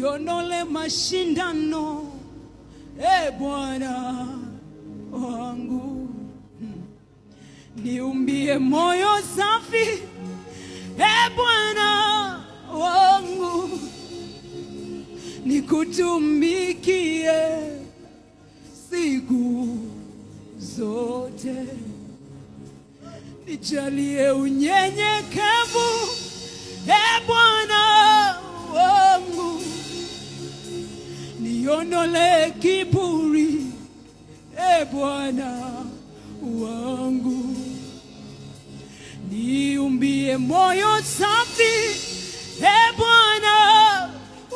nionole mashindano, Bwana wangu. Niumbie moyo safi, Bwana wangu, nikutumikie siku zote. Nijalie unyenyekevu, Bwana wangu, niondole kiburi, Bwana wangu. Niumbie moyo safi, Bwana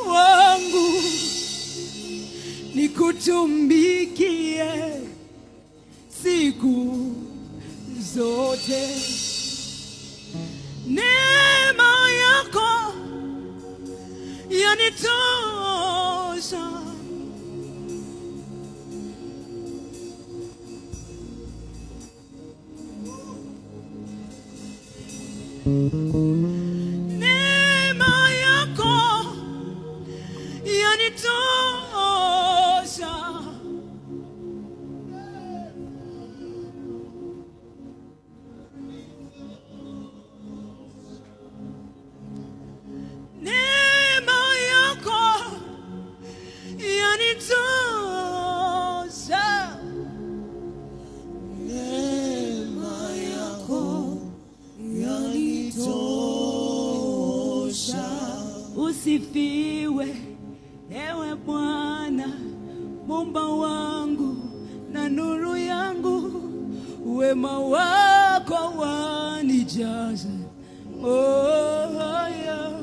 wangu, nikutumikie siku zote. Neema yako yanitosha, neema yako yanitosha. Neema yako yanitosha. Neema yako yanitosha. Usifiwe ewe Bwana, Muumba wangu na nuru yangu, wema wako wanijaza moyo.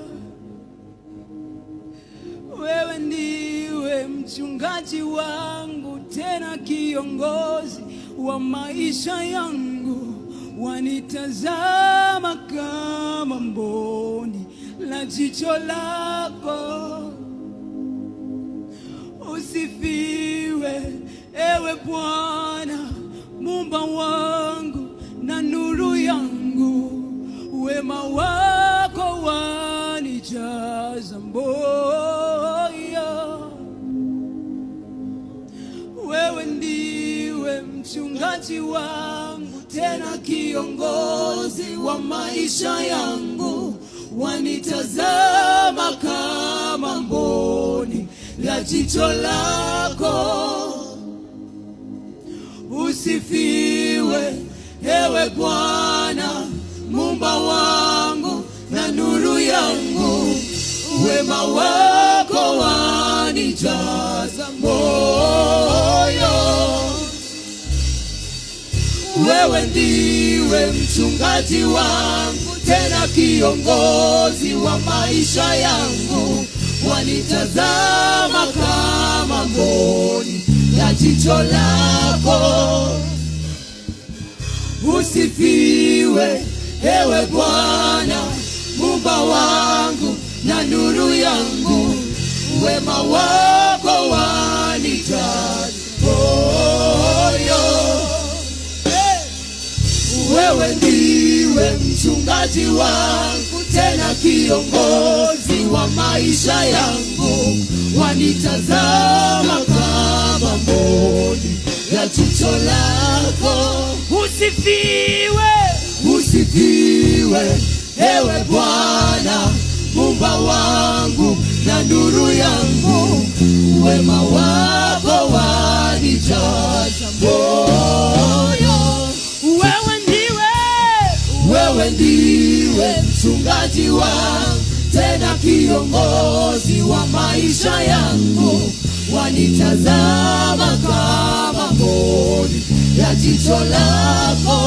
Wewe ndiwe mchungaji wangu, tena kiongozi wa maisha yangu, wanitazama kama mboni la jicho lako. Usifiwe ewe Bwana, Muumba wangu na nuru yangu, wema wako wanijaza moyo. Wewe ndiwe mchungaji wangu, tena kiongozi wa maisha yangu, wanitazama kama mboni la jicho lako. Usifiwe ewe Bwana, Muumba wangu na nuru yangu, wema wako wanijaza moyo. Wewe ndiwe mchungaji wangu, tena kiongozi wa maisha yangu, wanitazama kama mboni ya jicho lako. Usifiwe ewe Bwana, Muumba wangu na nuru yangu, wema wako wanijaza moyo. Wewe ndiwe mchungaji wangu, tena kiongozi wa maisha yangu, wanitazama kama mboni ya jicho lako. Usifiwe, usifiwe ewe Bwana, Muumba wangu na nuru yangu, wema wako wanijaza moyo. Wewe ndiwe mchungaji wangu, tena kiongozi wa maisha yangu, wanitazama kama mboni ya jicho lako.